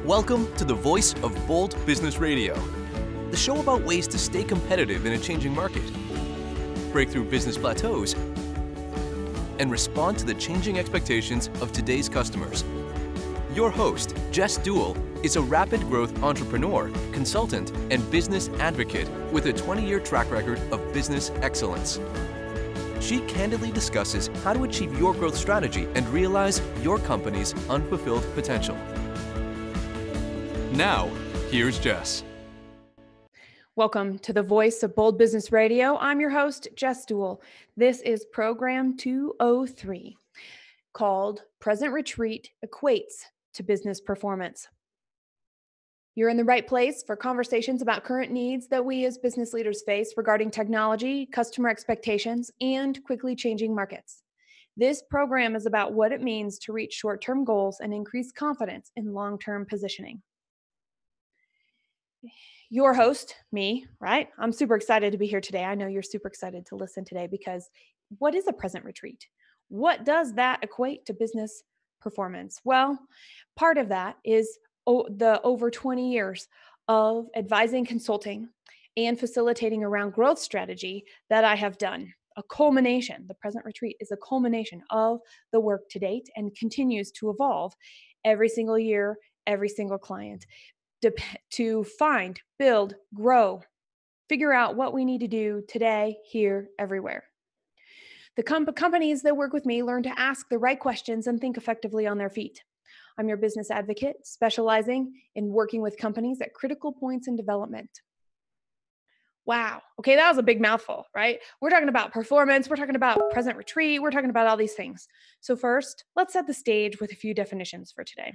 Welcome to the Voice of Bold Business Radio, the show about ways to stay competitive in a changing market, break through business plateaus, and respond to the changing expectations of today's customers. Your host, Jess Dewell, is a rapid growth entrepreneur, consultant, and business advocate with a 20-year track record of business excellence. She candidly discusses how to achieve your growth strategy and realize your company's unfulfilled potential. Now, here's Jess. Welcome to the Voice of Bold Business Radio. I'm your host, Jess Dewell. This is program 203, called Present Retreat Equates to Business Performance. You're in the right place for conversations about current needs that we as business leaders face regarding technology, customer expectations, and quickly changing markets. This program is about what it means to reach short-term goals and increase confidence in long-term positioning. Your host, me, right? I'm super excited to be here today. I know you're super excited to listen today because what is a present retreat? What does that equate to business performance? Well, part of that is the over 20 years of advising, consulting, and facilitating around growth strategy that I have done. A culmination, the present retreat is a culmination of the work to date and continues to evolve every single year, every single client. To find, build, grow, figure out what we need to do today, here, everywhere. The companies that work with me learn to ask the right questions and think effectively on their feet. I'm your business advocate, specializing in working with companies at critical points in development. Wow. Okay, that was a big mouthful, right? We're talking about performance. We're talking about present retreat. We're talking about all these things. So first, let's set the stage with a few definitions for today.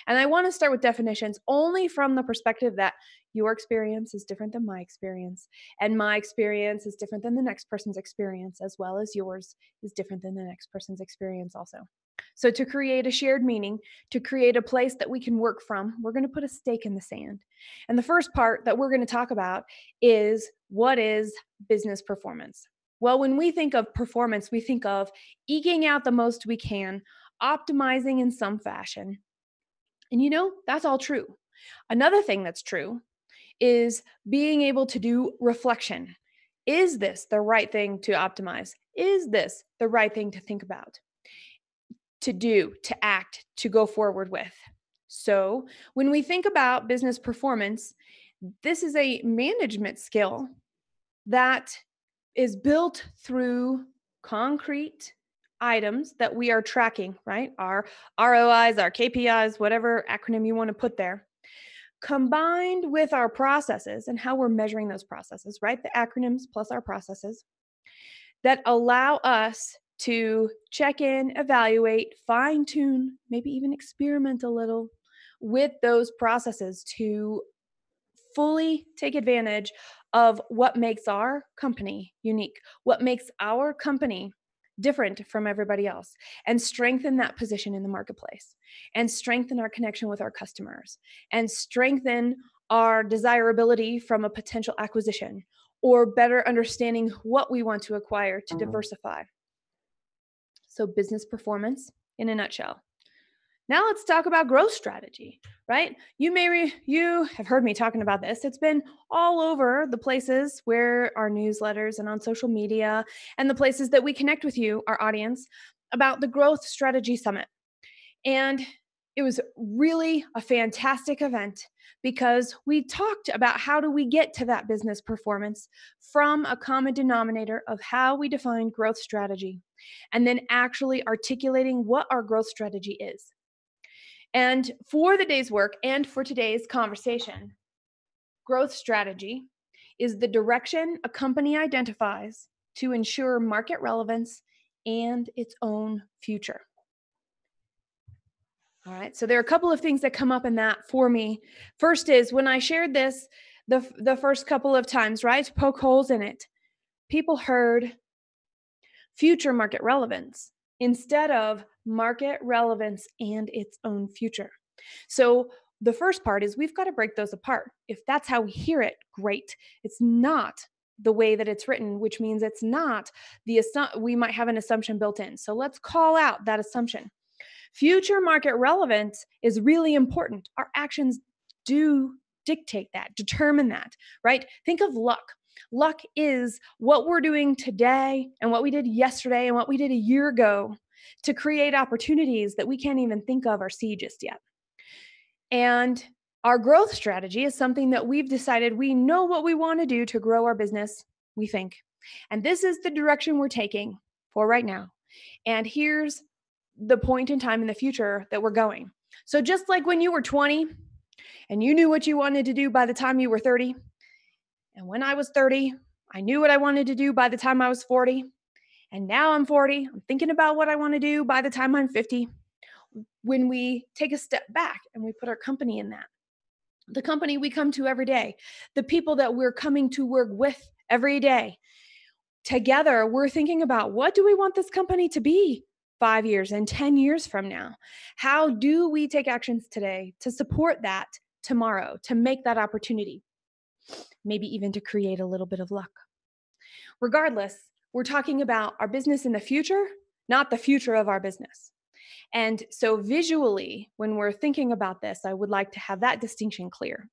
And I want to start with definitions only from the perspective that your experience is different than my experience, and my experience is different than the next person's experience, as well as yours is different than the next person's experience also. So to create a shared meaning, to create a place that we can work from, we're going to put a stake in the sand. And the first part that we're going to talk about is, what is business performance? Well, when we think of performance, we think of eking out the most we can, optimizing in some fashion. And you know, that's all true. Another thing that's true is being able to do reflection. Is this the right thing to optimize? Is this the right thing to think about? To do, to act, to go forward with. So when we think about business performance, this is a management skill that is built through concrete items that we are tracking, right? Our ROIs, our KPIs, whatever acronym you want to put there, combined with our processes and how we're measuring those processes, right? The acronyms plus our processes that allow us to check in, evaluate, fine-tune, maybe even experiment a little with those processes to fully take advantage of what makes our company unique, what makes our company different from everybody else, and strengthen that position in the marketplace, and strengthen our connection with our customers, and strengthen our desirability from a potential acquisition, or better understanding what we want to acquire to diversify. So business performance in a nutshell. Now let's talk about growth strategy, right? You have heard me talking about this. It's been all over the places where our newsletters and on social media and the places that we connect with you, our audience, about the Growth Strategy Summit. And it was really a fantastic event because we talked about how do we get to that business performance from a common denominator of how we define growth strategy, and then actually articulating what our growth strategy is. And for the day's work and for today's conversation, growth strategy is the direction a company identifies to ensure market relevance and its own future. All right, so there are a couple of things that come up in that for me. First is when I shared this the first couple of times, right, to poke holes in it, people heard future market relevance instead of market relevance and its own future. So the first part is we've got to break those apart. If that's how we hear it, great. It's not the way that it's written, which means it's not we might have an assumption built in. So let's call out that assumption. Future market relevance is really important. Our actions do dictate that, determine that, right? Think of luck. Luck is what we're doing today and what we did yesterday and what we did a year ago to create opportunities that we can't even think of or see just yet. And our growth strategy is something that we've decided we know what we want to do to grow our business, we think. And this is the direction we're taking for right now. And here's the point in time in the future that we're going. So just like when you were 20 and you knew what you wanted to do by the time you were 30, and when I was 30, I knew what I wanted to do by the time I was 40, and now I'm 40, I'm thinking about what I want to do by the time I'm 50. When we take a step back and we put our company in that, the company we come to every day, the people that we're coming to work with every day, together, we're thinking about what do we want this company to be 5 years and 10 years from now? How do we take actions today to support that tomorrow, to make that opportunity? Maybe even to create a little bit of luck. Regardless, we're talking about our business in the future, not the future of our business. And so visually, when we're thinking about this, I would like to have that distinction clear.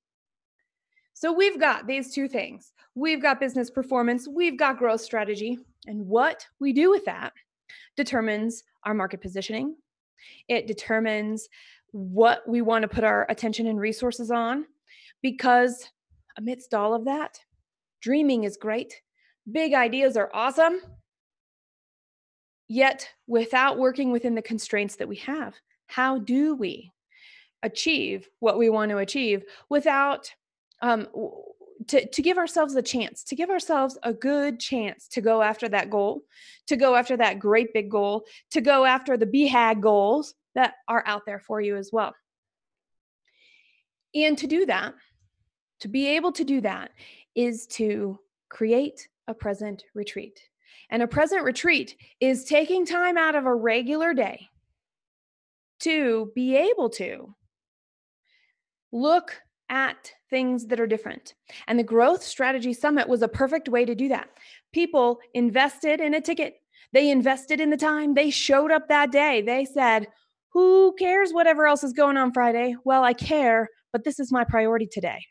So we've got these two things. We've got business performance, we've got growth strategy, and what we do with that determines our market positioning. It determines what we want to put our attention and resources on, because amidst all of that, dreaming is great. Big ideas are awesome. Yet, without working within the constraints that we have, how do we achieve what we want to achieve without to give ourselves a chance, to give ourselves a good chance to go after that goal, to go after that great big goal, to go after the BHAG goals that are out there for you as well. And to do that, to be able to do that, is to create a present retreat. And a present retreat is taking time out of a regular day to be able to look at things that are different. And the Growth Strategy Summit was a perfect way to do that. People invested in a ticket. They invested in the time. They showed up that day. They said, who cares whatever else is going on Friday? Well, I care, but this is my priority today.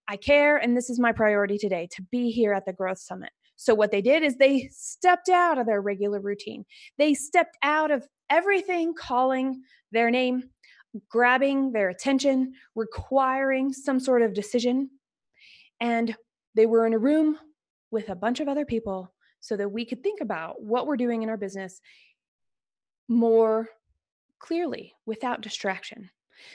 I care, and this is my priority today, to be here at the Growth Summit. So what they did is they stepped out of their regular routine. They stepped out of everything calling their name, grabbing their attention, requiring some sort of decision. And they were in a room with a bunch of other people so that we could think about what we're doing in our business more clearly without distraction.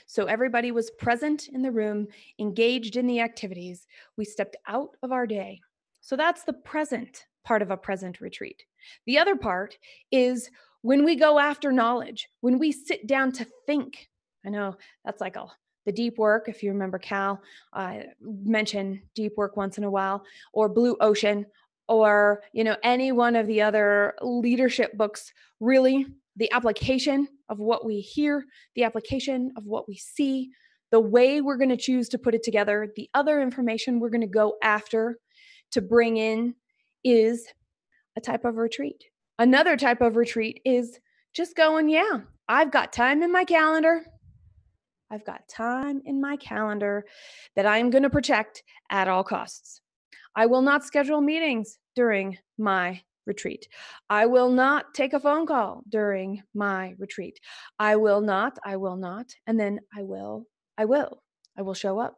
So everybody was present in the room, engaged in the activities. We stepped out of our day. So that's the present part of a present retreat. The other part is when we go after knowledge, when we sit down to think. I know that's like the deep work. If you remember Cal, mention deep work once in a while, or Blue Ocean, or any one of the other leadership books. Really, the application of what we hear, the application of what we see, the way we're going to choose to put it together, the other information we're going to go after to bring in is a type of retreat. Another type of retreat is just going, yeah, I've got time in my calendar. I've got time in my calendar that I'm going to protect at all costs. I will not schedule meetings during my retreat. I will not take a phone call during my retreat. I will not, and then I will show up.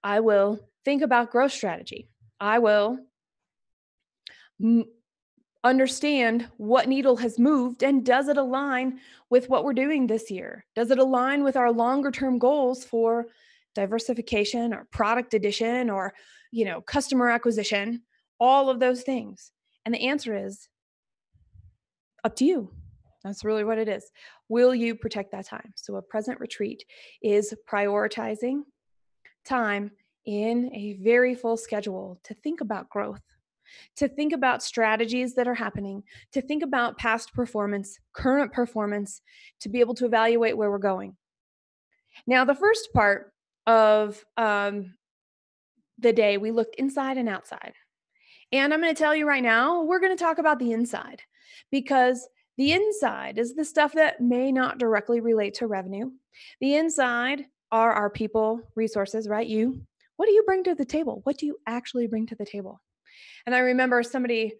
I will think about growth strategy. I will understand what needle has moved and does it align with what we're doing this year? Does it align with our longer term goals for diversification or product addition or, customer acquisition, all of those things? And the answer is up to you. That's really what it is. Will you protect that time? So a present retreat is prioritizing time in a very full schedule to think about growth, to think about strategies that are happening, to think about past performance, current performance, to be able to evaluate where we're going. Now, the first part of the day, we looked inside and outside. And I'm going to tell you right now, we're going to talk about the inside, because The inside is the stuff that may not directly relate to revenue. The inside are our people, resources, right? You. What do you bring to the table? What do you actually bring to the table? And I remember somebody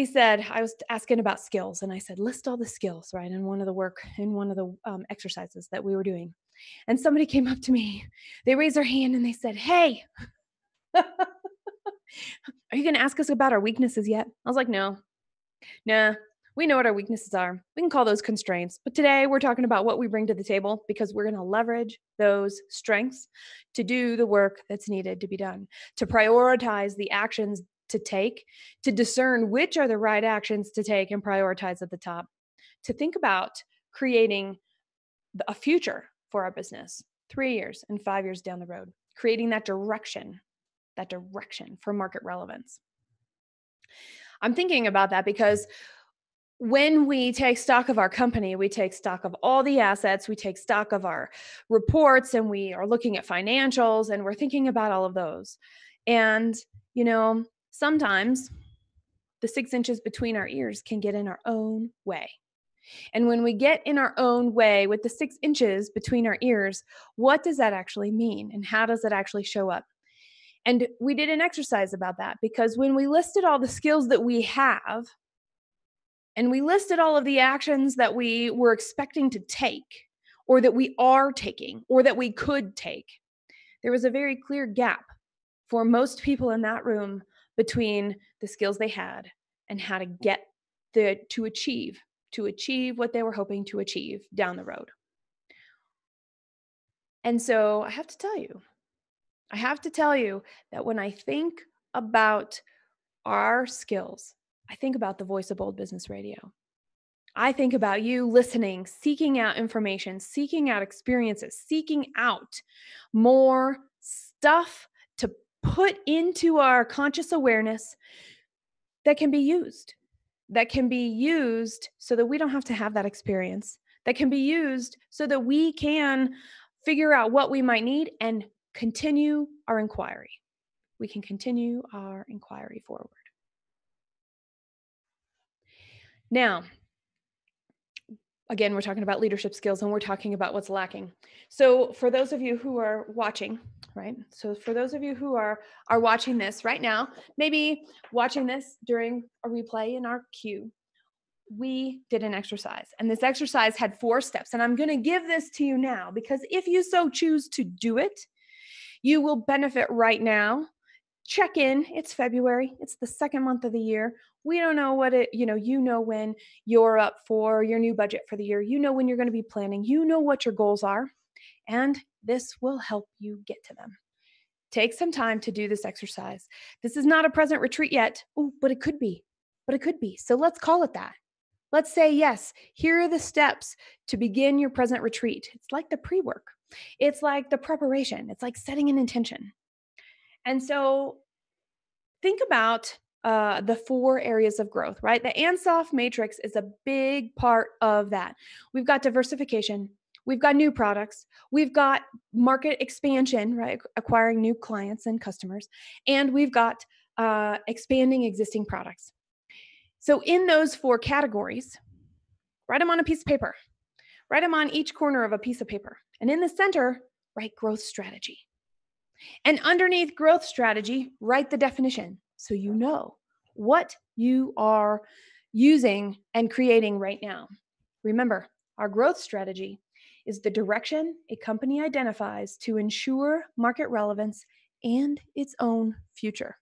said, I was asking about skills, and I said, list all the skills, right? In one of the exercises that we were doing. And somebody came up to me, they raised their hand and they said, hey, are you going to ask us about our weaknesses yet? I was like, no, nah, we know what our weaknesses are. We can call those constraints. But today we're talking about what we bring to the table because we're going to leverage those strengths to do the work that's needed to be done, to prioritize the actions to take, to discern which are the right actions to take and prioritize at the top, to think about creating a future for our business 3 years and 5 years down the road, creating that direction for market relevance. I'm thinking about that because when we take stock of our company, we take stock of all the assets, we take stock of our reports, and we are looking at financials, and we're thinking about all of those. And, sometimes the 6 inches between our ears can get in our own way. And when we get in our own way with the 6 inches between our ears, what does that actually mean? And how does it actually show up? And we did an exercise about that because when we listed all the skills that we have, and we listed all of the actions that we were expecting to take, or that we are taking, or that we could take, there was a very clear gap for most people in that room between the skills they had and how to get to achieve what they were hoping to achieve down the road. And so I have to tell you that when I think about our skills, I think about the voice of Bold Business Radio. I think about you listening, seeking out information, seeking out experiences, seeking out more stuff to put into our conscious awareness that can be used so that we don't have to have that experience, that can be used so that we can figure out what we might need and continue our inquiry. We can continue our inquiry forward. Now, again, we're talking about leadership skills and we're talking about what's lacking. So for those of you who are watching, right? So for those of you who are watching this right now, maybe watching this during a replay in our queue, we did an exercise, and this exercise had 4 steps. And I'm going to give this to you now because if you so choose to do it, you will benefit right now. Check in. It's February. It's the second month of the year. We don't know what when you're up for your new budget for the year. You know when you're going to be planning. You know what your goals are. And this will help you get to them. Take some time to do this exercise. This is not a present retreat yet. Oh, but it could be. So let's call it that. Let's say, yes, here are the steps to begin your present retreat. It's like the pre-work. It's like the preparation. It's like setting an intention. And so think about the 4 areas of growth, right? The Ansoff matrix is a big part of that. We've got diversification. We've got new products. We've got market expansion, right? Acquiring new clients and customers. And we've got expanding existing products. So in those 4 categories, write them on a piece of paper. Write them on each corner of a piece of paper. And in the center, write growth strategy. And underneath growth strategy, write the definition so you know what you are using and creating right now. Remember, our growth strategy is the direction a company identifies to ensure market relevance and its own future.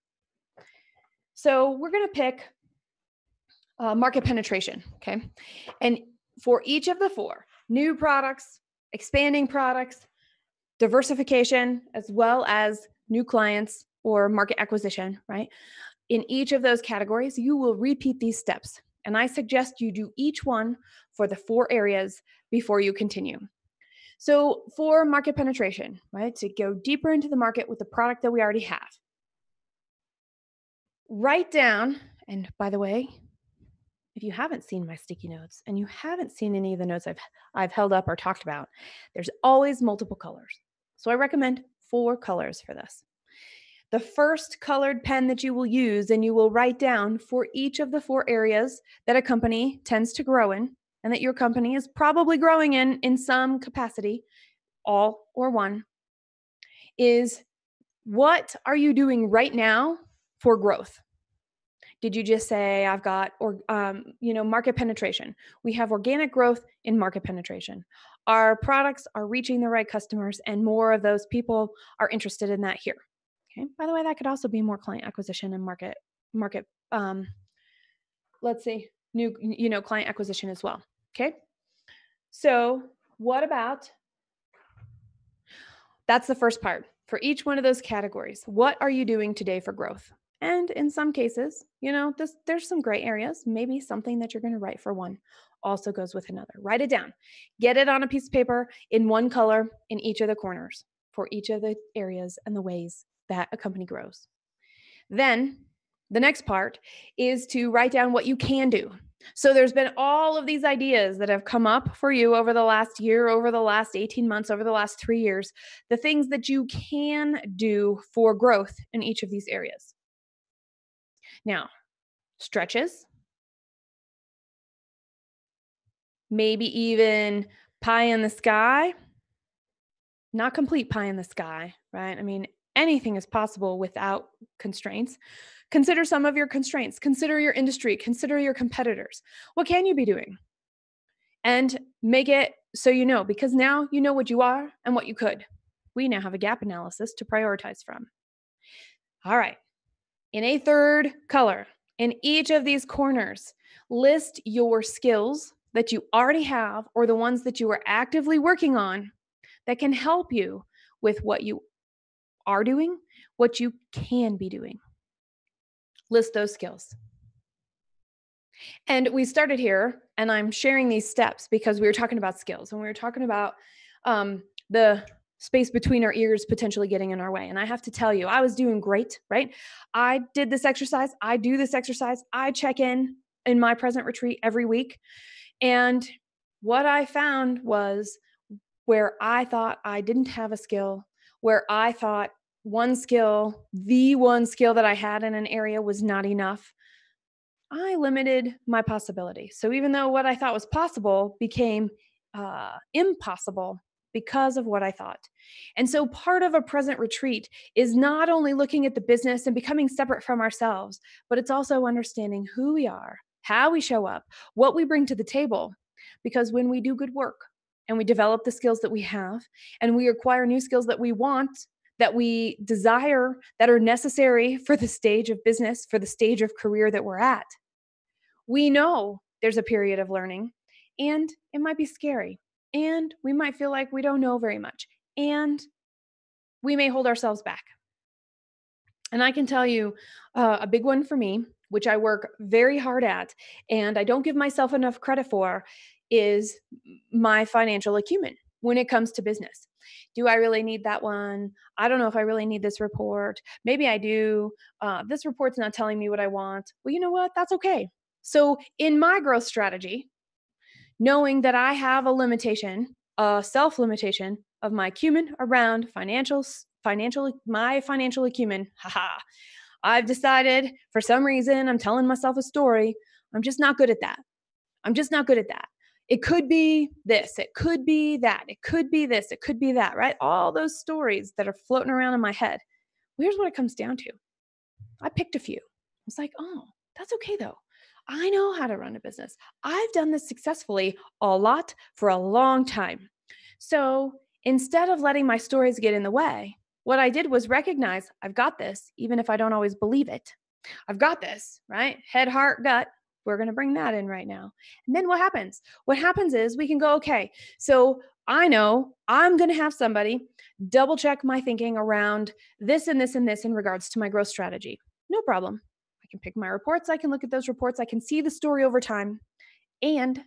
So we're going to pick market penetration, okay? And for each of the 4, new products, expanding products, diversification, as well as new clients or market acquisition, right? In each of those categories, you will repeat these steps. And I suggest you do each one for the 4 areas before you continue. So for market penetration, right? To go deeper into the market with the product that we already have. Write down, and by the way, if you haven't seen my sticky notes and you haven't seen any of the notes I've held up or talked about, there's always multiple colors. So I recommend 4 colors for this. the first colored pen that you will use, and you will write down for each of the 4 areas that a company tends to grow in, and that your company is probably growing in some capacity, all or one, is what are you doing right now for growth? Did you just say I've got market penetration? We have organic growth in market penetration. Our products are reaching the right customers, and more of those people are interested in that here. Okay. By the way, that could also be more client acquisition and market. Let's see, new client acquisition as well. Okay. So what about? That's the first part. For each one of those categories, what are you doing today for growth? And in some cases, there's some gray areas. Maybe something that you're going to write for one also goes with another. Write it down. Get it on a piece of paper in one color in each of the corners for each of the areas and the ways that a company grows. Then the next part is to write down what you can do. So there's been all of these ideas that have come up for you over the last year, over the last 18 months, over the last 3 years, the things that you can do for growth in each of these areas. Now, stretches, maybe even pie in the sky, not complete pie in the sky, right? I mean, anything is possible without constraints. Consider some of your constraints. Consider your industry. Consider your competitors. What can you be doing? And make it so because now you know what you are and what you could. We now have a gap analysis to prioritize from. All right. In a third color, in each of these corners, list your skills that you already have or the ones that you are actively working on that can help you with what you are doing, what you can be doing. List those skills. And we started here, and I'm sharing these steps because we were talking about skills, and we were talking about the space between our ears potentially getting in our way. And I have to tell you, I was doing great, right? I did this exercise. I do this exercise. I check in my present retreat every week. And what I found was where I thought I didn't have a skill, where I thought the one skill that I had in an area was not enough, I limited my possibility. So even though what I thought was possible became impossible because of what I thought. And so part of a present retreat is not only looking at the business and becoming separate from ourselves, but it's also understanding who we are, how we show up, what we bring to the table. Because when we do good work and we develop the skills that we have and we acquire new skills that we want, that we desire, that are necessary for the stage of business, for the stage of career that we're at, we know there's a period of learning, and it might be scary, and we might feel like we don't know very much, and we may hold ourselves back. And I can tell you a big one for me, which I work very hard at, and I don't give myself enough credit for, is my financial acumen when it comes to business. Do I really need that one? I don't know if I really need this report. Maybe I do. This report's not telling me what I want. Well, you know what? That's okay. So in my growth strategy, knowing that I have a limitation, a self-limitation of my acumen around my financial acumen, I've decided for some reason, I'm telling myself a story. I'm just not good at that. It could be this, it could be that, it could be this, it could be that, right? All those stories that are floating around in my head. Well, here's what it comes down to. I picked a few. I was like, oh, that's okay though. I know how to run a business. I've done this successfully a lot for a long time. So instead of letting my stories get in the way, what I did was recognize I've got this, even if I don't always believe it. I've got this, right? Head, heart, gut. We're going to bring that in right now. And then what happens? What happens is we can go, okay, so I know I'm going to have somebody double check my thinking around this and this and this in regards to my growth strategy. No problem. I can pick my reports. I can look at those reports. I can see the story over time. And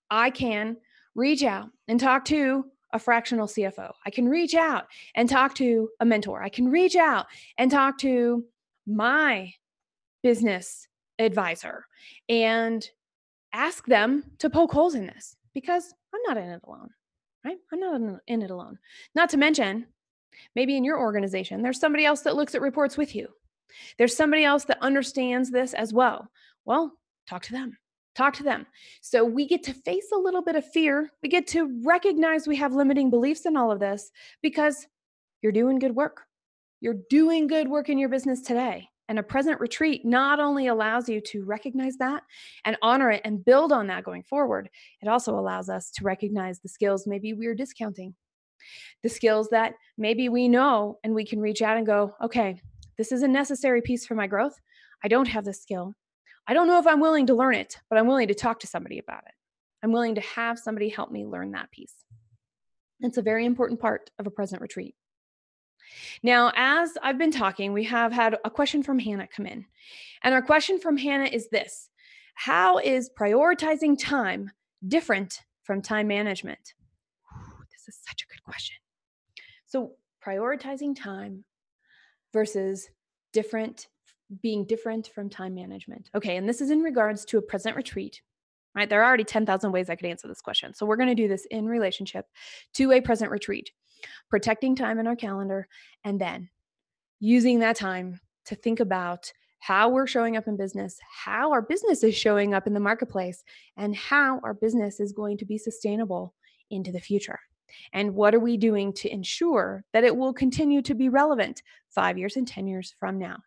I can reach out and talk to a fractional CFO. I can reach out and talk to a mentor. I can reach out and talk to my business advisor and ask them to poke holes in this, because I'm not in it alone, right? I'm not in it alone. Not to mention, Maybe in your organization, there's somebody else that looks at reports with you. There's somebody else that understands this as well. Well, talk to them. Talk to them. So we get to face a little bit of fear. We get to recognize we have limiting beliefs in all of this because you're doing good work. You're doing good work in your business today. And a present retreat not only allows you to recognize that and honor it and build on that going forward, it also allows us to recognize the skills maybe we're discounting, the skills that maybe we know and we can reach out and go, okay, this is a necessary piece for my growth. I don't have this skill. I don't know if I'm willing to learn it, but I'm willing to talk to somebody about it. I'm willing to have somebody help me learn that piece. It's a very important part of a present retreat. Now, as I've been talking, we have had a question from Hannah come in. And our question from Hannah is this: how is prioritizing time different from time management? This is such a good question. So, prioritizing time versus being different from time management. Okay, and this is in regards to a present retreat, right? There are already 10,000 ways I could answer this question. So we're going to do this in relationship to a present retreat, protecting time in our calendar, and then using that time to think about how we're showing up in business, how our business is showing up in the marketplace, and how our business is going to be sustainable into the future. And what are we doing to ensure that it will continue to be relevant 5 years and 10 years from now?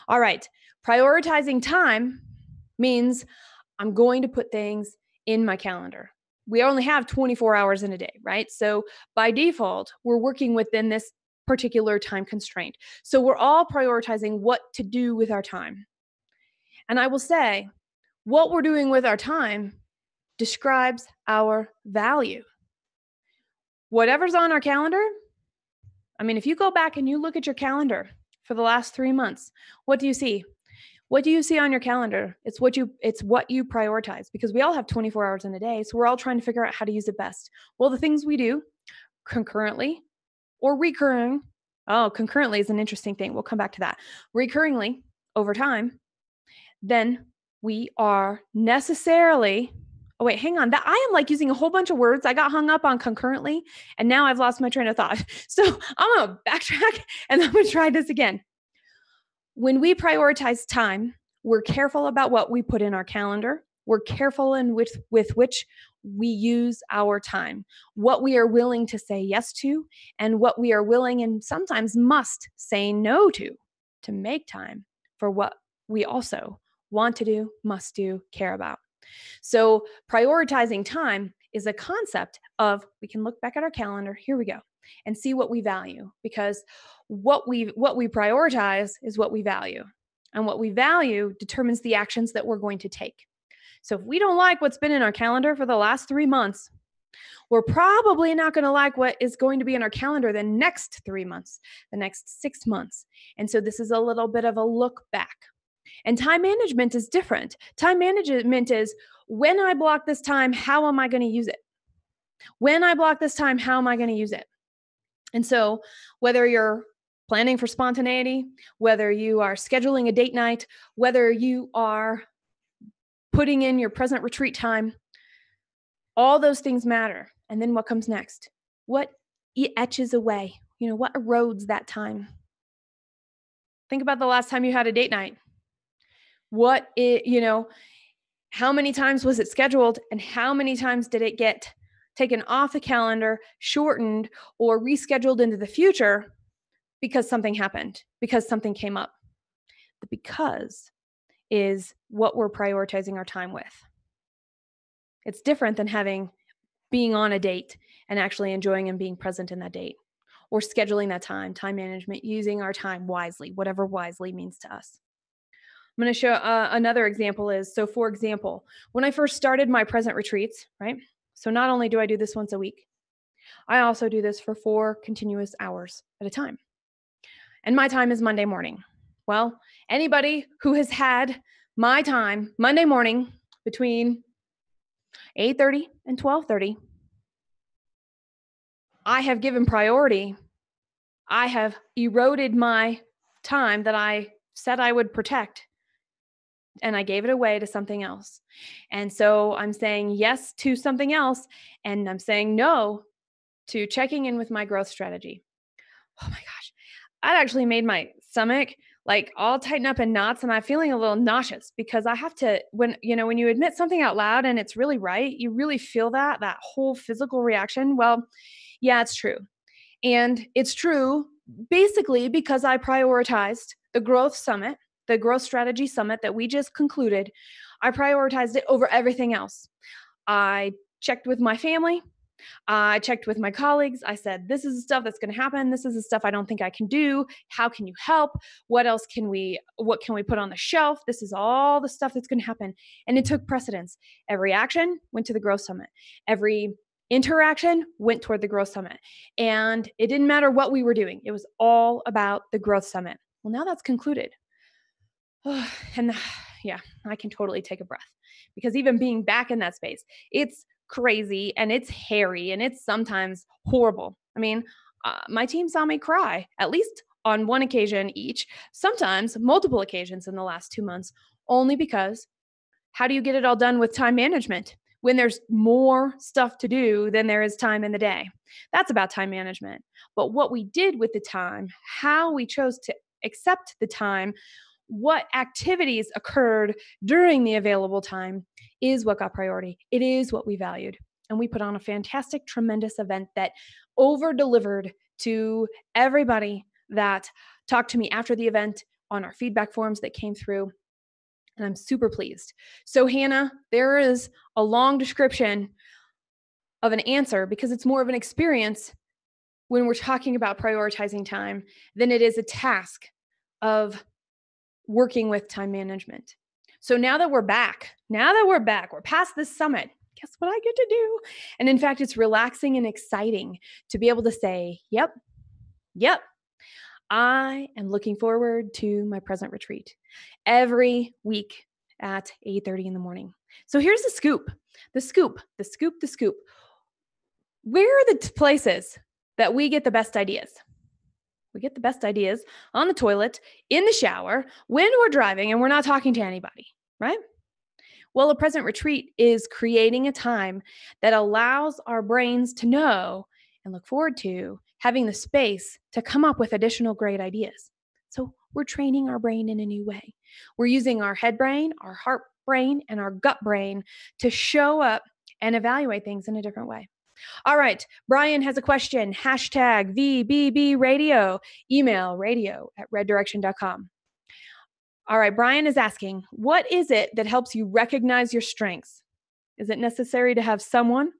All right, prioritizing time means I'm going to put things in my calendar. We only have 24 hours in a day, right? So by default, we're working within this particular time constraint. So we're all prioritizing what to do with our time. And I will say, what we're doing with our time describes our value. Whatever's on our calendar, I mean, if you go back and you look at your calendar for the last 3 months, what do you see? What do you see on your calendar? It's what you prioritize, because we all have 24 hours in a day. So we're all trying to figure out how to use it best. Well, the things we do concurrently or recurring. Oh, concurrently is an interesting thing. We'll come back to that. Recurringly over time, then we are necessarily, oh wait, hang on. That I am like using a whole bunch of words. I got hung up on concurrently and now I've lost my train of thought. So I'm going to backtrack and I'm going to try this again. When we prioritize time, we're careful about what we put in our calendar. We're careful with which we use our time, what we are willing to say yes to, and what we are willing and sometimes must say no to make time for what we also want to do, must do, care about. So prioritizing time is a concept of, we can look back at our calendar, here we go, and see what we value, because what we prioritize is what we value. And what we value determines the actions that we're going to take. So if we don't like what's been in our calendar for the last 3 months, we're probably not going to like what is going to be in our calendar the next 3 months, the next 6 months. And so this is a little bit of a look back. And time management is different. Time management is, when I block this time, how am I going to use it? When I block this time, how am I going to use it? And so whether you're planning for spontaneity, whether you are scheduling a date night, whether you are putting in your present retreat time, all those things matter. And then what comes next? What etches away? What erodes that time? Think about the last time you had a date night. How many times was it scheduled and how many times did it get taken off the calendar, shortened, or rescheduled into the future because something happened, because something came up? The because is what we're prioritizing our time with. It's different than being on a date and actually enjoying and being present in that date, or scheduling that time management, using our time wisely, whatever wisely means to us. I'm going to show another example is, so for example, when I first started my present retreats, right? So not only do I do this once a week, I also do this for 4 continuous hours at a time. And my time is Monday morning. Well, anybody who has had my time Monday morning between 8:30 and 12:30, I have given priority. I have eroded my time that I said I would protect, and I gave it away to something else. And so I'm saying yes to something else, and I'm saying no to checking in with my growth strategy. oh my gosh, that actually made my stomach like all tighten up in knots, and I'm feeling a little nauseous because I have to, when you admit something out loud and it's really right, you really feel that whole physical reaction. Well, yeah, it's true. And it's true basically because I prioritized the growth summit, the growth strategy summit that we just concluded. I prioritized it over everything else. I checked with my family. I checked with my colleagues. I said, this is the stuff that's going to happen. This is the stuff I don't think I can do. How can you help? What can we put on the shelf? This is all the stuff that's going to happen. And it took precedence. Every action went to the growth summit. Every interaction went toward the growth summit. And it didn't matter what we were doing. It was all about the growth summit. Well, now that's concluded. And yeah, I can totally take a breath because even being back in that space, it's crazy and it's hairy and it's sometimes horrible. I mean, my team saw me cry at least on one occasion each, sometimes multiple occasions in the last 2 months, only because how do you get it all done with time management when there's more stuff to do than there is time in the day? That's about time management. But what we did with the time, how we chose to accept the time, what activities occurred during the available time is what got priority. It is what we valued. And we put on a fantastic, tremendous event that over delivered to everybody that talked to me after the event on our feedback forms that came through. And I'm super pleased. So, Hannah, there is a long description of an answer because it's more of an experience when we're talking about prioritizing time than it is a task of working with time management. So now that we're back, we're past this summit, guess what I get to do? And in fact, it's relaxing and exciting to be able to say, yep, I am looking forward to my present retreat every week at 8:30 in the morning. So here's the scoop. Where are the places that we get the best ideas? We get the best ideas on the toilet, in the shower, when we're driving and we're not talking to anybody, right? Well, a present retreat is creating a time that allows our brains to know and look forward to having the space to come up with additional great ideas. So we're training our brain in a new way. We're using our head brain, our heart brain, and our gut brain to show up and evaluate things in a different way. All right. Brian has a question. Hashtag VBB radio. Email radio@reddirection.com. All right. Brian is asking, what is it that helps you recognize your strengths? Is it necessary to have someone,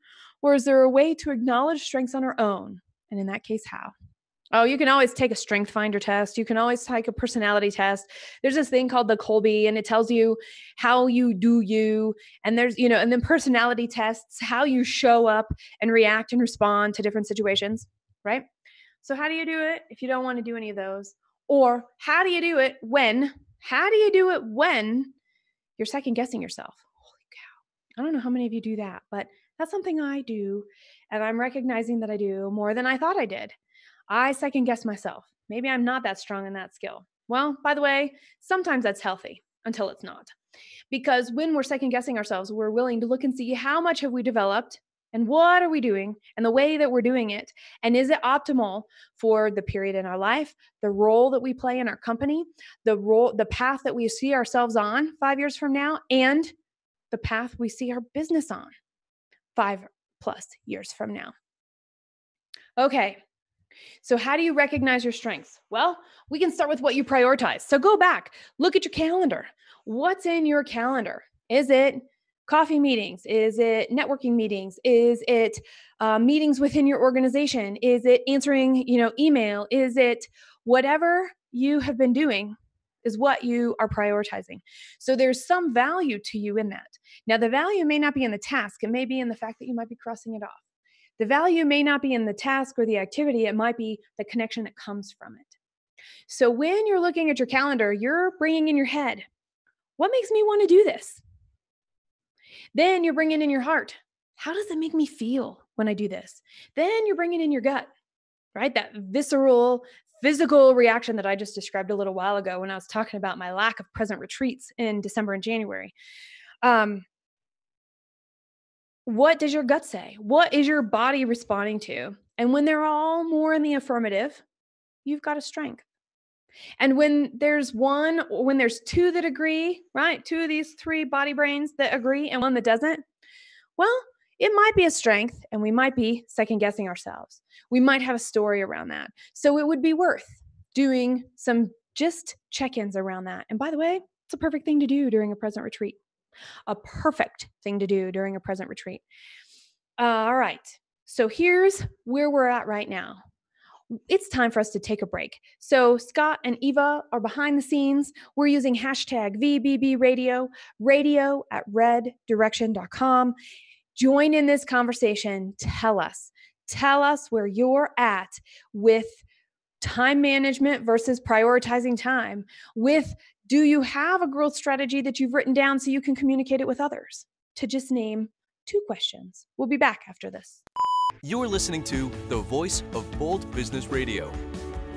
or is there a way to acknowledge strengths on our own? And in that case, how? Oh, you can always take a strength finder test. You can always take a personality test. There's this thing called the Colby, and it tells you how you do you. And there's, and then personality tests, how you show up and react and respond to different situations, right? So how do you do it if you don't want to do any of those? Or how do you do it when you're second guessing yourself? Holy cow. I don't know how many of you do that, but that's something I do. And I'm recognizing that I do more than I thought I did. I second guess myself. Maybe I'm not that strong in that skill. Well, by the way, sometimes that's healthy until it's not. Because when we're second guessing ourselves, we're willing to look and see how much have we developed and what are we doing and the way that we're doing it. And is it optimal for the period in our life, the role that we play in our company, the path that we see ourselves on 5 years from now, and the path we see our business on 5+ years from now. Okay. So how do you recognize your strengths? Well, we can start with what you prioritize. So go back, look at your calendar. What's in your calendar? Is it coffee meetings? Is it networking meetings? Is it meetings within your organization? Is it answering, email? Is it whatever you have been doing is what you are prioritizing. So there's some value to you in that. Now, the value may not be in the task. It may be in the fact that you might be crossing it off. The value may not be in the task or the activity. It might be the connection that comes from it. So when you're looking at your calendar, you're bringing in your head, what makes me want to do this? Then you're bringing in your heart. How does it make me feel when I do this? Then you're bringing in your gut, right? That visceral, physical reaction that I just described a little while ago when I was talking about my lack of present retreats in December and January. What does your gut say? What is your body responding to? And when they're all more in the affirmative, you've got a strength. And when there's one, or when there's two that agree, right? Two of these three body brains that agree and one that doesn't, well, it might be a strength and we might be second guessing ourselves. We might have a story around that. So it would be worth doing some just check-ins around that. And by the way, it's a perfect thing to do during a present retreat. A perfect thing to do during a present retreat. All right. So here's where we're at right now. It's time for us to take a break. So Scott and Eva are behind the scenes. We're using hashtag VBB Radio, radio@reddirection.com. Join in this conversation. Tell us where you're at with time management versus prioritizing time. Do you have a growth strategy that you've written down so you can communicate it with others? To just name 2 questions. We'll be back after this. You're listening to the voice of Bold Business Radio.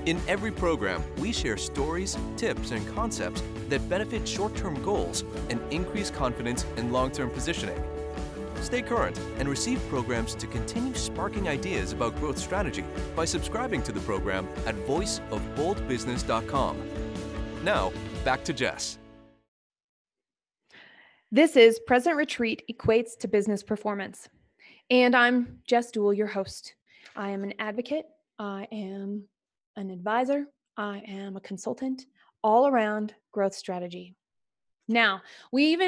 In every program, we share stories, tips, and concepts that benefit short-term goals and increase confidence in long-term positioning. Stay current and receive programs to continue sparking ideas about growth strategy by subscribing to the program at voiceofboldbusiness.com. Now, back to Jess. This is Present Retreat Equates to Business Performance. And I'm Jess Dewell, your host. I am an advocate. I am an advisor. I am a consultant, all around growth strategy. Now, we've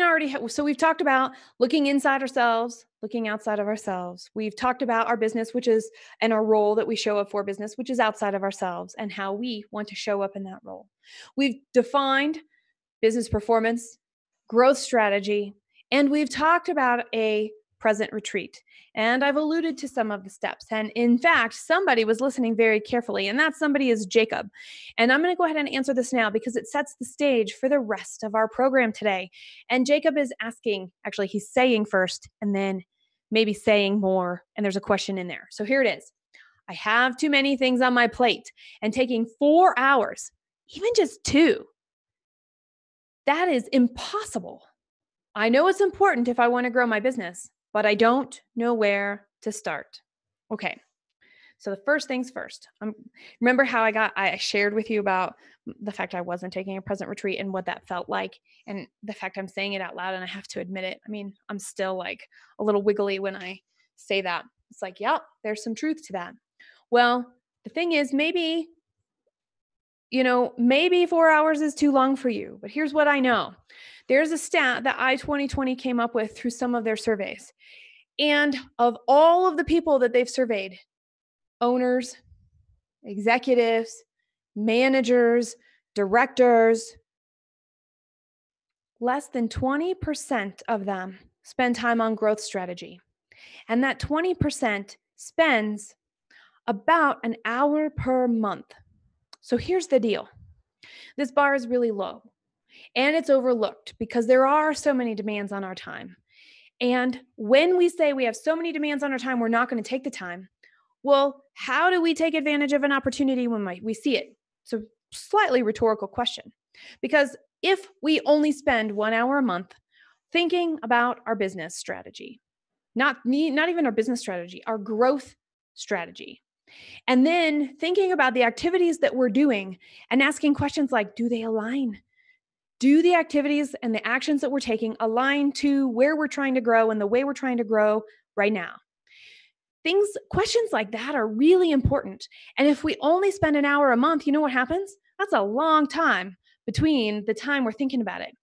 talked about looking inside ourselves, looking outside of ourselves. We've talked about our business, and our role that we show up for business, which is outside of ourselves, and how we want to show up in that role. We've defined business performance, growth strategy, and we've talked about a present retreat. And I've alluded to some of the steps. And in fact, somebody was listening very carefully, and that somebody is Jacob. And I'm going to go ahead and answer this now because it sets the stage for the rest of our program today. And Jacob is asking, actually, he's saying first and then maybe saying more. And there's a question in there. So here it is. I have too many things on my plate, and taking 4 hours, even just 2, that is impossible. I know it's important if I want to grow my business, but I don't know where to start. Okay. So the first things first. Remember how I shared with you about the fact I wasn't taking a present retreat and what that felt like, and the fact I'm saying it out loud, and I have to admit it. I mean, I'm still like a little wiggly when I say that. It's like, yeah, there's some truth to that. Well, the thing is, maybe 4 hours is too long for you, but here's what I know. There's a stat that I-2020 came up with through some of their surveys. And of all of the people that they've surveyed, owners, executives, managers, directors, less than 20% of them spend time on growth strategy. And that 20% spends about an hour per month. So here's the deal. This bar is really low, and it's overlooked because there are so many demands on our time. And when we say we have so many demands on our time, we're not going to take the time. Well, how do we take advantage of an opportunity when we see it? It's a slightly rhetorical question, because if we only spend 1 hour a month thinking about our business strategy, not even our business strategy, our growth strategy, and then thinking about the activities that we're doing and asking questions like, do they align? Do the activities and the actions that we're taking align to where we're trying to grow and the way we're trying to grow right now? Questions like that are really important. And if we only spend an hour a month, you know what happens? That's a long time between the time we're thinking about it.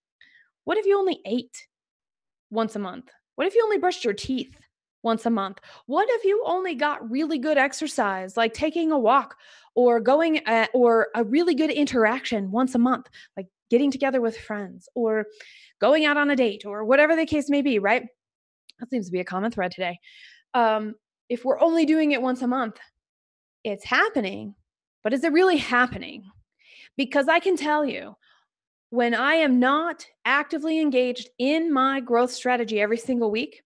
What if you only ate once a month? What if you only brushed your teeth once a month? What if you only got really good exercise, like taking a walk or or a really good interaction once a month, like getting together with friends or going out on a date or whatever the case may be, right? That seems to be a common thread today. If we're only doing it once a month, it's happening, but is it really happening? Because I can tell you, when I am not actively engaged in my growth strategy every single week,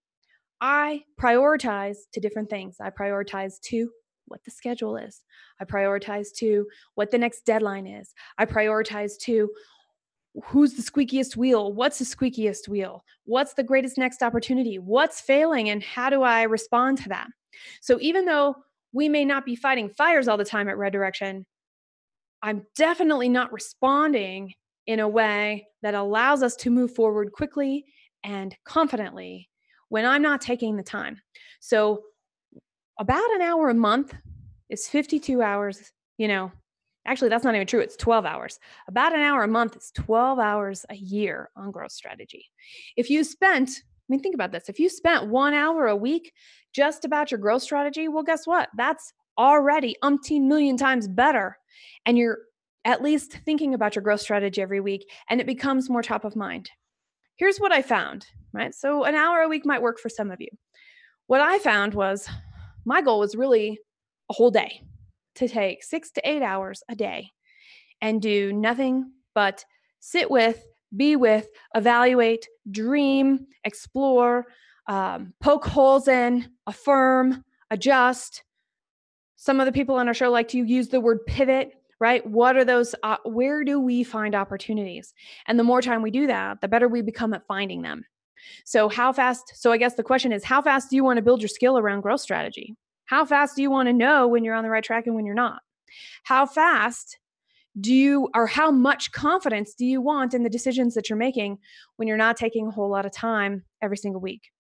I prioritize to different things. I prioritize to what the schedule is. I prioritize to what the next deadline is. I prioritize to who's the squeakiest wheel? What's the squeakiest wheel? What's the greatest next opportunity? What's failing? And how do I respond to that? So even though we may not be fighting fires all the time at Red Direction, I'm definitely not responding in a way that allows us to move forward quickly and confidently when I'm not taking the time. So, about an hour a month is 52 hours, Actually, that's not even true. It's 12 hours. About an hour a month is 12 hours a year on growth strategy. If you spent, think about this. If you spent 1 hour a week just about your growth strategy, well, guess what? That's already umpteen million times better. And you're at least thinking about your growth strategy every week, and it becomes more top of mind. Here's what I found, right? So an hour a week might work for some of you. What I found was my goal was really a whole day, to take 6 to 8 hours a day and do nothing but sit with, be with, evaluate, dream, explore, poke holes in, affirm, adjust. Some of the people on our show like to use the word pivot, right? What are those? Where do we find opportunities? And the more time we do that, the better we become at finding them. So how fast? So I guess the question is, how fast do you want to build your skill around growth strategy? How fast do you want to know when you're on the right track and when you're not? How fast or how much confidence do you want in the decisions that you're making when you're not taking a whole lot of time every single week?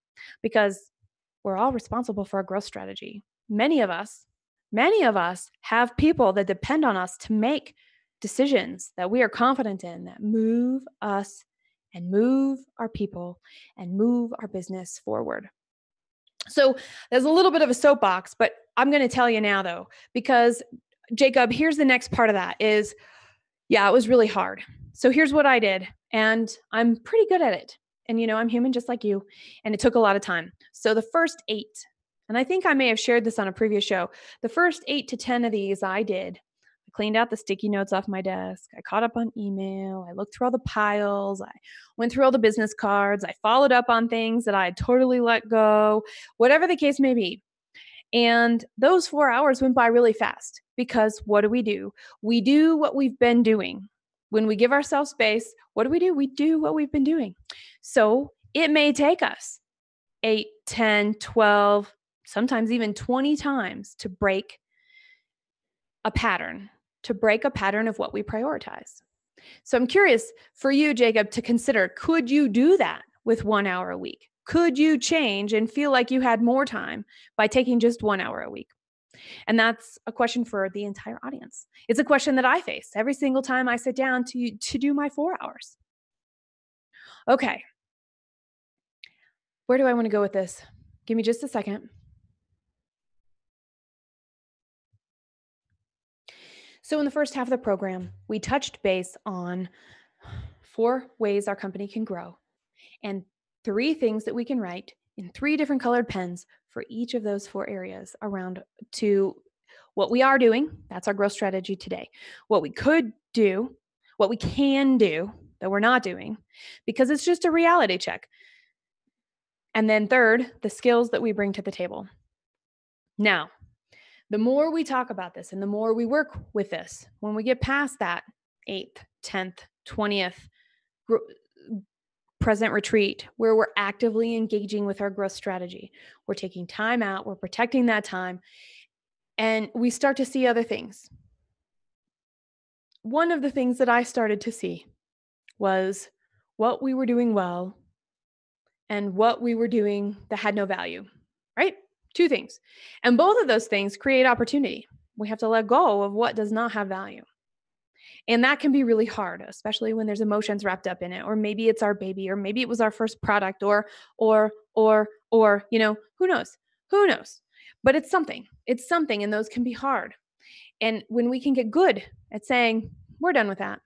Because we're all responsible for our growth strategy. Many of us have people that depend on us to make decisions that we are confident in, that move us and move our people and move our business forward. So there's a little bit of a soapbox, but I'm going to tell you now though, because Jacob, here's the next part of that is, yeah, it was really hard. So here's what I did, and I'm pretty good at it. And, I'm human just like you, and it took a lot of time. So the first 8, and I think I may have shared this on a previous show, the first 8 to 10 of these I did. I cleaned out the sticky notes off my desk. I caught up on email. I looked through all the piles. I went through all the business cards. I followed up on things that I had totally let go, whatever the case may be. And those 4 hours went by really fast because what do? We do what we've been doing. When we give ourselves space, what do? We do what we've been doing. So it may take us 8, 10, 12, sometimes even 20 times to break a pattern, of what we prioritize. So I'm curious for you, Jacob, to consider, could you do that with 1 hour a week? Could you change and feel like you had more time by taking just 1 hour a week? And that's a question for the entire audience. It's a question that I face every single time I sit down to do my 4 hours. Okay. Where do I want to go with this? Give me just a second. So in the first half of the program, we touched base on 4 ways our company can grow and 3 things that we can write in 3 different colored pens for each of those 4 areas around to what we are doing. That's our growth strategy today. What we could do, what we can do that we're not doing, because it's just a reality check. And then third, the skills that we bring to the table. Now, the more we talk about this and the more we work with this, when we get past that 8th, 10th, 20th present retreat, where we're actively engaging with our growth strategy, we're taking time out, we're protecting that time, and we start to see other things. One of the things that I started to see was what we were doing well and what we were doing that had no value, right? 2 things. And both of those things create opportunity. We have to let go of what does not have value. And that can be really hard, especially when there's emotions wrapped up in it, or maybe it's our baby, or maybe it was our first product, or, who knows? Who knows? But it's something, and those can be hard. And when we can get good at saying, we're done with that,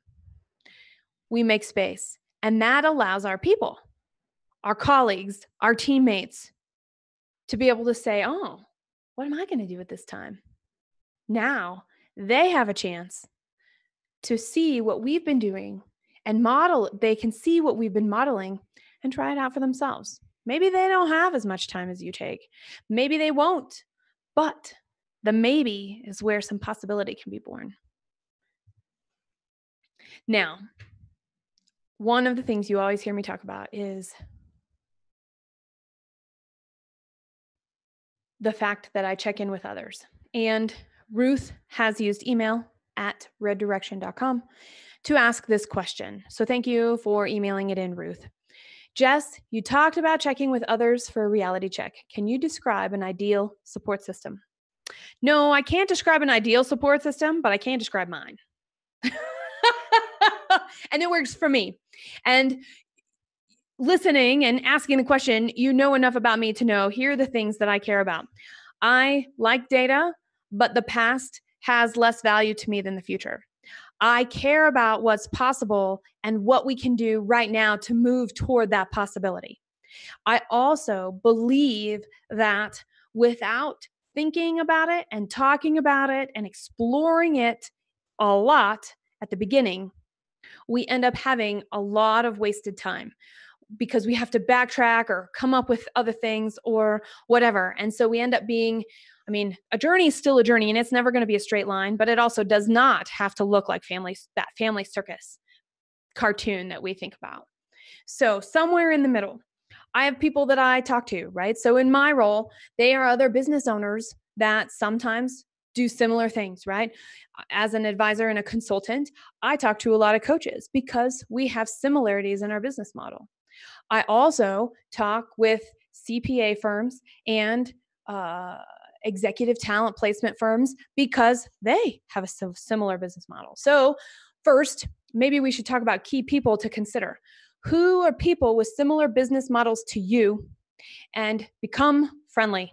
we make space. And that allows our people, our colleagues, our teammates to be able to say, oh, what am I going to do at this time? Now they have a chance to see what we've been doing and model. They can see what we've been modeling and try it out for themselves. Maybe they don't have as much time as you take. Maybe they won't, but the maybe is where some possibility can be born. Now, one of the things you always hear me talk about is the fact that I check in with others. And Ruth has used email reddirection.com to ask this question. So thank you for emailing it in, Ruth. Jess, you talked about checking with others for a reality check. Can you describe an ideal support system? No, I can't describe an ideal support system, but I can describe mine. And it works for me. And listening and asking the question, you know enough about me to know here are the things that I care about. I like data, but the past has less value to me than the future. I care about what's possible and what we can do right now to move toward that possibility. I also believe that without thinking about it and talking about it and exploring it a lot at the beginning, we end up having a lot of wasted time because we have to backtrack or come up with other things or whatever. And so we end up being, a journey is still a journey and it's never going to be a straight line, but it also does not have to look like that family circus cartoon that we think about. So somewhere in the middle, I have people that I talk to, right? So in my role, they are other business owners that sometimes do similar things, right? As an advisor and a consultant, I talk to a lot of coaches because we have similarities in our business model. I also talk with CPA firms and executive talent placement firms because they have a similar business model. So first, maybe we should talk about key people to consider. Who are people with similar business models to you? And become friendly.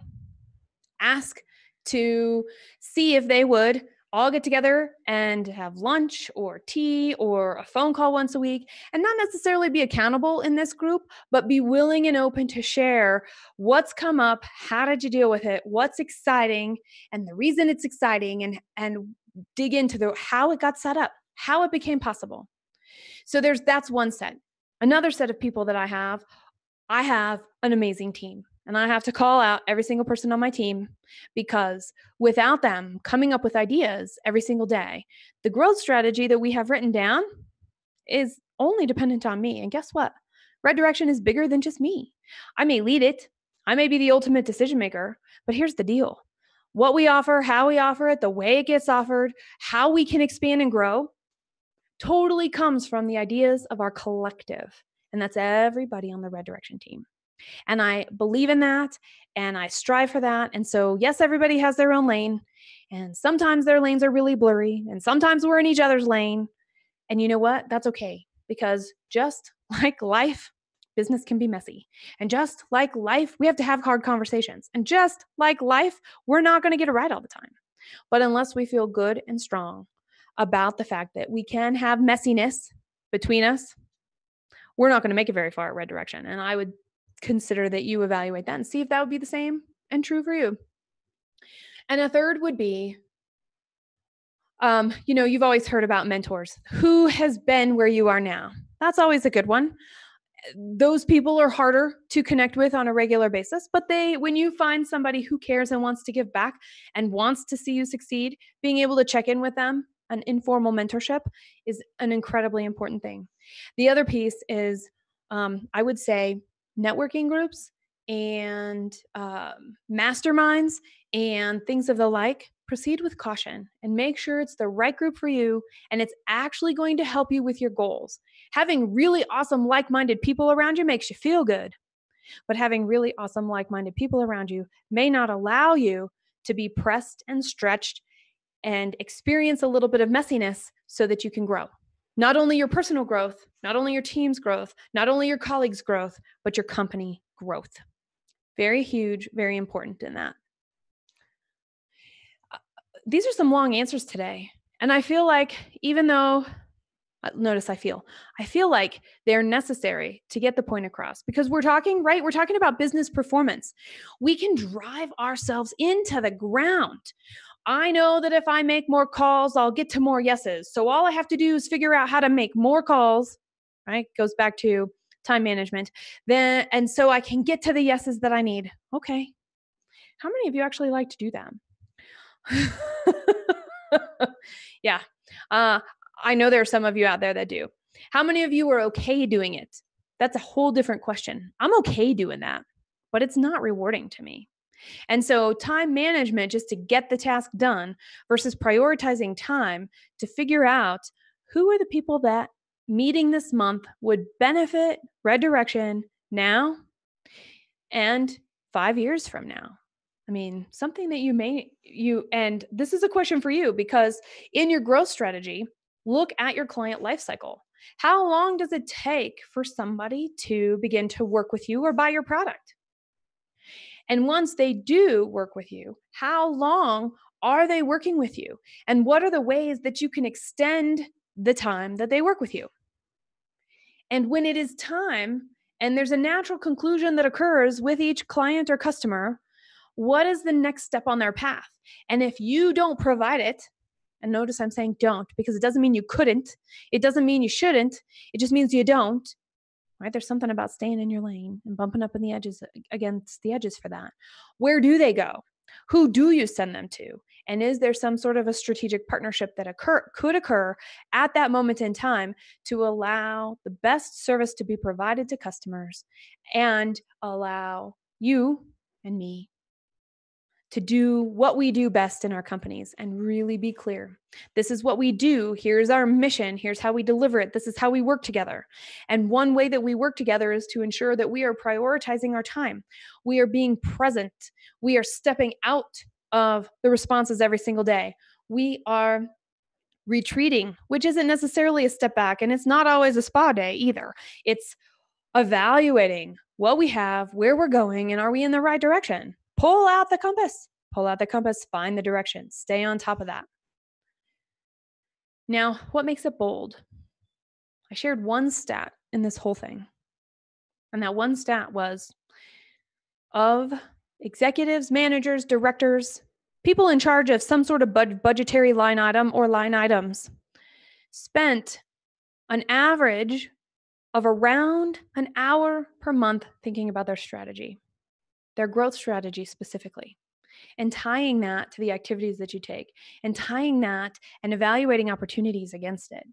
Ask to see if they would all get together and have lunch or tea or a phone call once a week and not necessarily be accountable in this group, but be willing and open to share what's come up, how did you deal with it, what's exciting, and the reason it's exciting, and dig into how it got set up, how it became possible. So that's one set. Another set of people that I have an amazing team. And I have to call out every single person on my team because without them coming up with ideas every single day, the growth strategy that we have written down is only dependent on me. And guess what? Red Direction is bigger than just me. I may lead it. I may be the ultimate decision maker, but here's the deal. What we offer, how we offer it, the way it gets offered, how we can expand and grow totally comes from the ideas of our collective. And that's everybody on the Red Direction team. And I believe in that and I strive for that. And so, yes, everybody has their own lane. And sometimes their lanes are really blurry. And sometimes we're in each other's lane. And you know what? That's okay. Because just like life, business can be messy. And just like life, we have to have hard conversations. And just like life, we're not going to get it right all the time. But unless we feel good and strong about the fact that we can have messiness between us, we're not going to make it very far at Red Direction. And I would consider that you evaluate that and see if that would be the same and true for you. And a third would be, you've always heard about mentors. Who has been where you are now? That's always a good one. Those people are harder to connect with on a regular basis, but when you find somebody who cares and wants to give back and wants to see you succeed, being able to check in with them, an informal mentorship is an incredibly important thing. The other piece is, I would say, networking groups and masterminds and things of the like. Proceed with caution and make sure it's the right group for you and it's actually going to help you with your goals. Having really awesome, like-minded people around you makes you feel good, but having really awesome, like-minded people around you may not allow you to be pressed and stretched and experience a little bit of messiness so that you can grow. Not only your personal growth, not only your team's growth, not only your colleagues' growth, but your company growth. Very huge, very important in that. These are some long answers today. And I feel like even though, I feel like they're necessary to get the point across because we're talking about business performance. We can drive ourselves into the ground. I know that if I make more calls, I'll get to more yeses. So all I have to do is figure out how to make more calls, right? Goes back to time management. And so I can get to the yeses that I need. Okay. How many of you actually like to do that? Yeah. I know there are some of you out there that do. How many of you are okay doing it? That's a whole different question. I'm okay doing that, but it's not rewarding to me. And so time management just to get the task done versus prioritizing time to figure out who are the people that meeting this month would benefit red direction now and 5 years from now. I mean, something that and this is a question for you because in your growth strategy, look at your client life cycle. How long does it take for somebody to begin to work with you or buy your product? And once they do work with you, how long are they working with you? And what are the ways that you can extend the time that they work with you? And when it is time, and there's a natural conclusion that occurs with each client or customer, what is the next step on their path? And if you don't provide it, and notice I'm saying don't because it doesn't mean you couldn't, it doesn't mean you shouldn't, it just means you don't. Right? There's something about staying in your lane and bumping up in the edges against the edges for that. Where do they go? Who do you send them to? And is there some sort of a strategic partnership that could occur at that moment in time to allow the best service to be provided to customers and allow you and me to do what we do best in our companies and really be clear. This is what we do. Here's our mission. Here's how we deliver it. This is how we work together. And one way that we work together is to ensure that we are prioritizing our time. We are being present. We are stepping out of the responses every single day. We are retreating, which isn't necessarily a step back, and it's not always a spa day either. It's evaluating what we have, where we're going, and are we in the right direction? Pull out the compass, find the direction, stay on top of that. Now, what makes it bold? I shared one stat in this whole thing. And that one stat was of executives, managers, directors, people in charge of some sort of budgetary line item or line items spent an average of around an hour per month thinking about their strategy, their growth strategy specifically, and tying that to the activities that you take, and tying that and evaluating opportunities against it,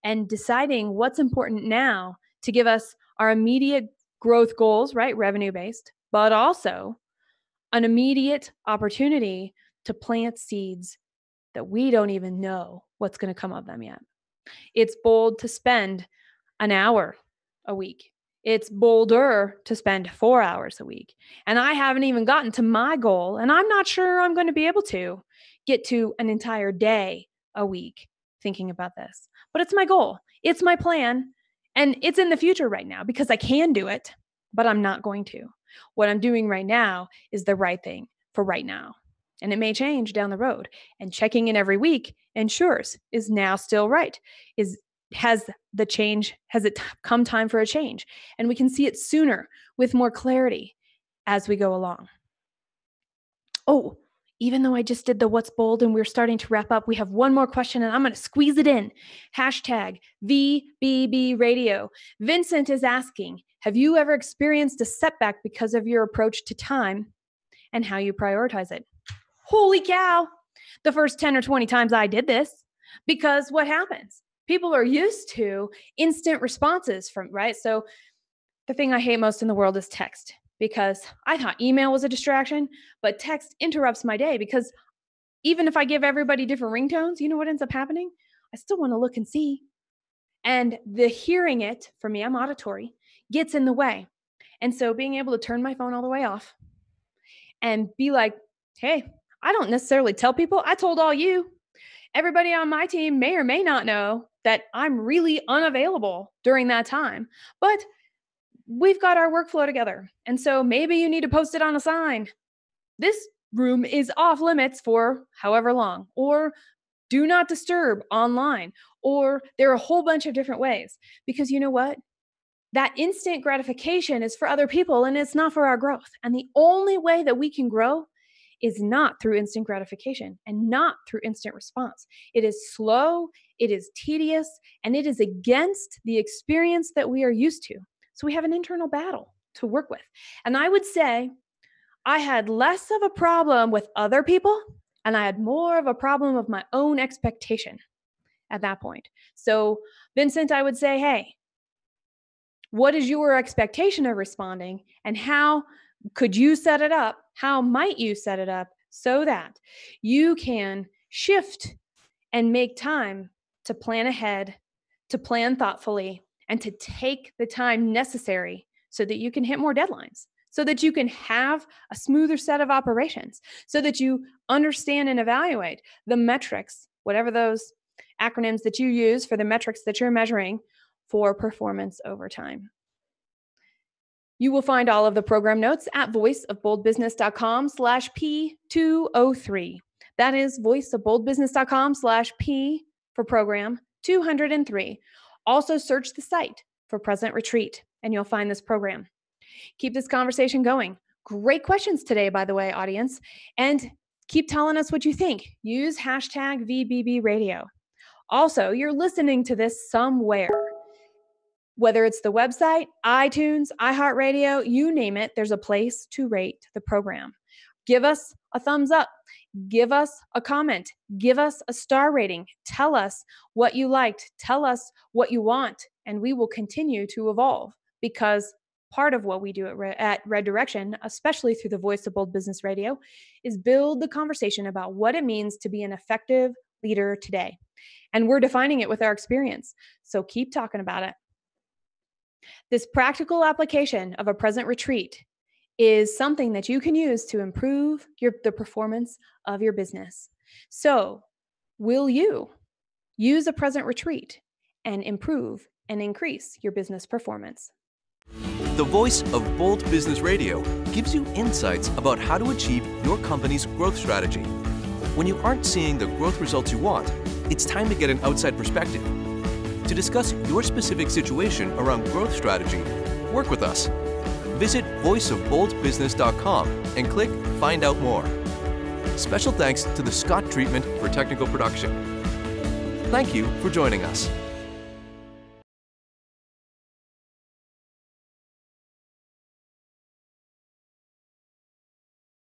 and deciding what's important now to give us our immediate growth goals, right? Revenue-based, but also an immediate opportunity to plant seeds that we don't even know what's going to come of them yet. It's bold to spend an hour a week. It's bolder to spend 4 hours a week. And I haven't even gotten to my goal, and I'm not sure I'm going to be able to get to an entire day a week thinking about this. But it's my goal. It's my plan. And it's in the future right now because I can do it, but I'm not going to. What I'm doing right now is the right thing for right now. And it may change down the road. And checking in every week ensures is now still right. Has it come time for a change? And we can see it sooner with more clarity as we go along. Oh, even though I just did the what's bold and we're starting to wrap up, we have one more question and I'm going to squeeze it in. Hashtag VBB Radio. Vincent is asking, have you ever experienced a setback because of your approach to time and how you prioritize it? Holy cow. The first 10 or 20 times I did this, because what happens? People are used to instant responses right? So the thing I hate most in the world is text, because I thought email was a distraction, but text interrupts my day because even if I give everybody different ringtones, you know what ends up happening? I still want to look and see. And the hearing it, for me, I'm auditory, gets in the way. And so being able to turn my phone all the way off and be like, hey, I don't necessarily tell people. I told all you. Everybody on my team may or may not know that I'm really unavailable during that time, but we've got our workflow together. And so maybe you need to post it on a sign. This room is off limits for however long, or do not disturb online, or there are a whole bunch of different ways, because you know what? That instant gratification is for other people and it's not for our growth. And the only way that we can grow is not through instant gratification and not through instant response. It is slow, it is tedious, and it is against the experience that we are used to. So we have an internal battle to work with. And I would say I had less of a problem with other people, and I had more of a problem of my own expectation at that point. So Vincent, I would say, hey, what is your expectation of responding, and how Could you set it up? How might you set it up so that you can shift and make time to plan ahead, to plan thoughtfully, and to take the time necessary so that you can hit more deadlines, so that you can have a smoother set of operations, so that you understand and evaluate the metrics, whatever those acronyms that you use for the metrics that you're measuring for performance over time. You will find all of the program notes at voiceofboldbusiness.com/P203. That is voiceofboldbusiness.com/P for program 203. Also search the site for Present Retreat and you'll find this program. Keep this conversation going. Great questions today, by the way, audience. And keep telling us what you think. Use hashtag VBB Radio. Also, you're listening to this somewhere. Whether it's the website, iTunes, iHeartRadio, you name it, there's a place to rate the program. Give us a thumbs up. Give us a comment. Give us a star rating. Tell us what you liked. Tell us what you want. And we will continue to evolve, because part of what we do at Red Direction, especially through the Voice of Bold Business Radio, is build the conversation about what it means to be an effective leader today. And we're defining it with our experience. So keep talking about it. This practical application of a present retreat is something that you can use to improve the performance of your business. So, will you use a present retreat and improve and increase your business performance? The Voice of Bold Business Radio gives you insights about how to achieve your company's growth strategy. When you aren't seeing the growth results you want, it's time to get an outside perspective. To discuss your specific situation around growth strategy, work with us. Visit voiceofboldbusiness.com and click Find Out More. Special thanks to the Scott Treatment for technical production. Thank you for joining us.